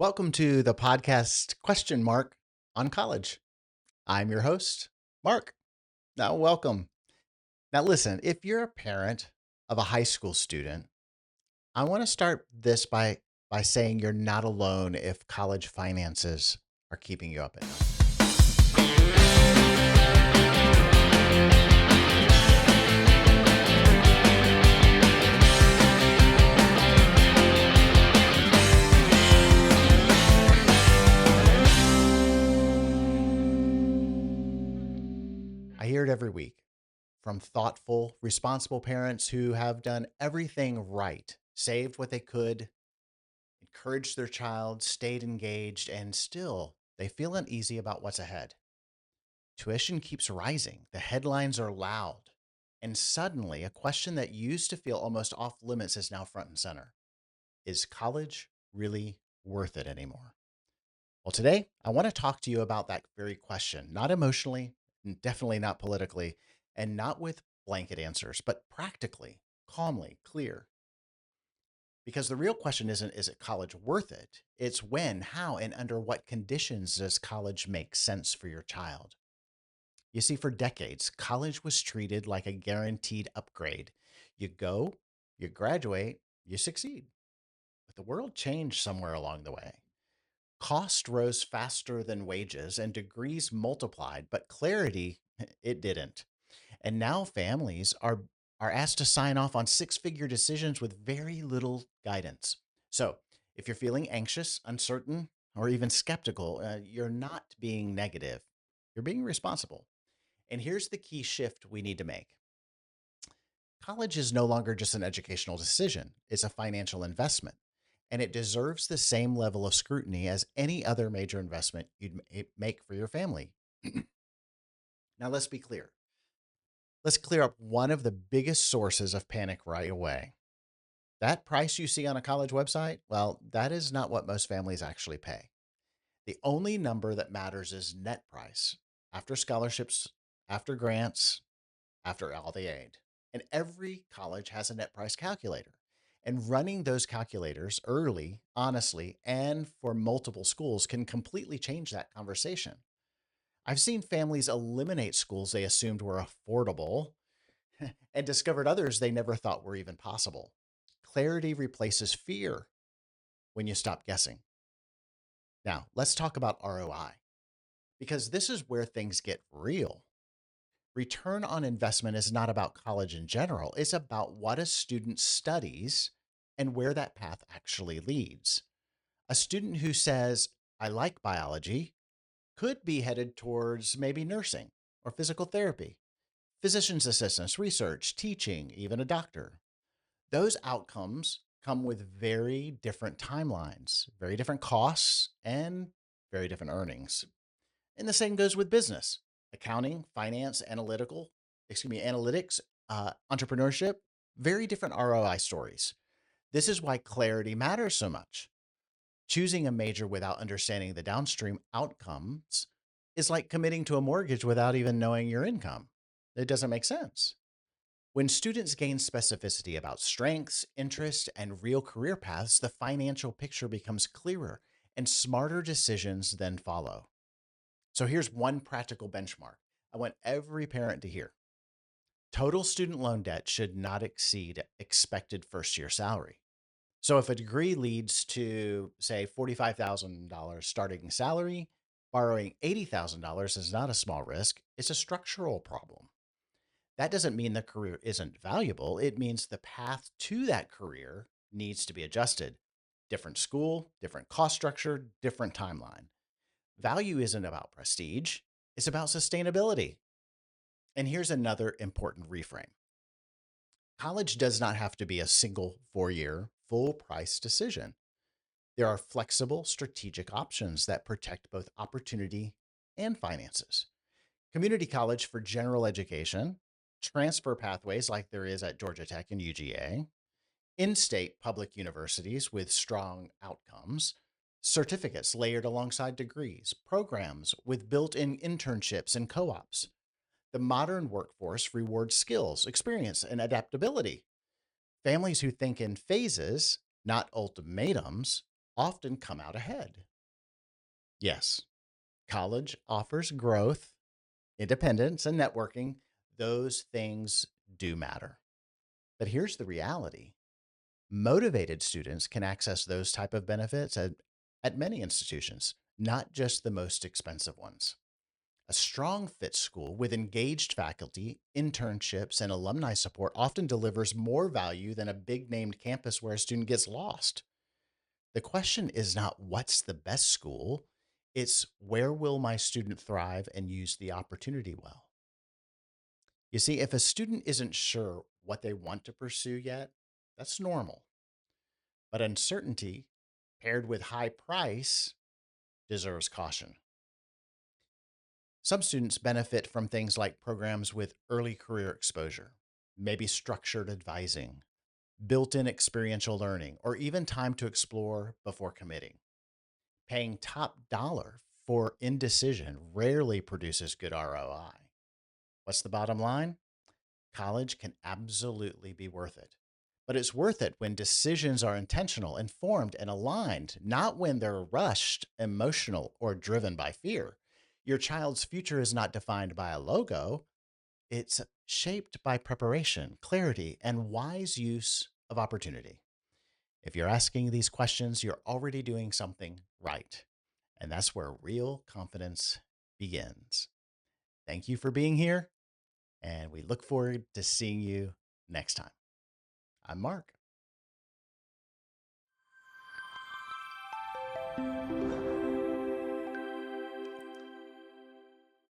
Welcome to the podcast question mark on college. I'm your host, Mark. Now, welcome. Now, listen, if you're a parent of a high school student, I want to start this by saying you're not alone if college finances are keeping you up at night. I hear it every week from thoughtful, responsible parents who have done everything right, saved what they could, encouraged their child, stayed engaged, and still they feel uneasy about what's ahead. Tuition keeps rising, the headlines are loud, and suddenly a question that used to feel almost off limits is now front and center. Is college really worth it anymore? Well, today I want to talk to you about that very question, not emotionally, and definitely not politically, and not with blanket answers, but practically, calmly, clear. Because the real question isn't, is it college worth it? It's when, how, and under what conditions does college make sense for your child? You see, for decades, college was treated like a guaranteed upgrade. You go, you graduate, you succeed. But the world changed somewhere along the way. Cost rose faster than wages and degrees multiplied, but clarity, it didn't. And now families are asked to sign off on six-figure decisions with very little guidance. So, if you're feeling anxious, uncertain, or even skeptical, you're not being negative. You're being responsible. And here's the key shift we need to make. College is no longer just an educational decision, it's a financial investment. And it deserves the same level of scrutiny as any other major investment make for your family. Now, let's be clear. Let's clear up one of the biggest sources of panic right away. That price you see on a college website, well, that is not what most families actually pay. The only number that matters is net price after scholarships, after grants, after all the aid. And every college has a net price calculator. And running those calculators early, honestly, and for multiple schools can completely change that conversation. I've seen families eliminate schools they assumed were affordable and discovered others they never thought were even possible. Clarity replaces fear when you stop guessing. Now, let's talk about ROI because this is where things get real. Return on investment is not about college in general, it's about what a student studies and where that path actually leads. A student who says, I like biology, could be headed towards maybe nursing or physical therapy, physician's assistants, research, teaching, even a doctor. Those outcomes come with very different timelines, very different costs, and very different earnings. And the same goes with business, accounting, finance, analytics, entrepreneurship, very different ROI stories. This is why clarity matters so much. Choosing a major without understanding the downstream outcomes is like committing to a mortgage without even knowing your income. It doesn't make sense. When students gain specificity about strengths, interests, and real career paths, the financial picture becomes clearer and smarter decisions then follow. So here's one practical benchmark I want every parent to hear. Total student loan debt should not exceed expected first year salary. So if a degree leads to, say, $45,000 starting salary, borrowing $80,000 is not a small risk, it's a structural problem. That doesn't mean the career isn't valuable. It means the path to that career needs to be adjusted. Different school, different cost structure, different timeline. Value isn't about prestige, it's about sustainability. And here's another important reframe. College does not have to be a single 4 year, full price decision. There are flexible, strategic options that protect both opportunity and finances. Community college for general education, transfer pathways like there is at Georgia Tech and UGA, in state public universities with strong outcomes, certificates layered alongside degrees, programs with built in internships and co ops. The modern workforce rewards skills, experience, and adaptability. Families who think in phases, not ultimatums, often come out ahead. Yes, college offers growth, independence, and networking. Those things do matter. But here's the reality: motivated students can access those type of benefits at many institutions, not just the most expensive ones. A strong fit school with engaged faculty, internships, and alumni support often delivers more value than a big named campus where a student gets lost. The question is not what's the best school, it's where will my student thrive and use the opportunity well. You see, if a student isn't sure what they want to pursue yet, that's normal. But uncertainty paired with high price deserves caution. Some students benefit from things like programs with early career exposure, maybe structured advising, built in experiential learning, or even time to explore before committing. Paying top dollar for indecision rarely produces good ROI. What's the bottom line? College can absolutely be worth it. But it's worth it when decisions are intentional, informed, and aligned, not when they're rushed, emotional, or driven by fear. Your child's future is not defined by a logo, it's shaped by preparation, clarity, and wise use of opportunity. If you're asking these questions, you're already doing something right. And that's where real confidence begins. Thank you for being here, and we look forward to seeing you next time. I'm Mark.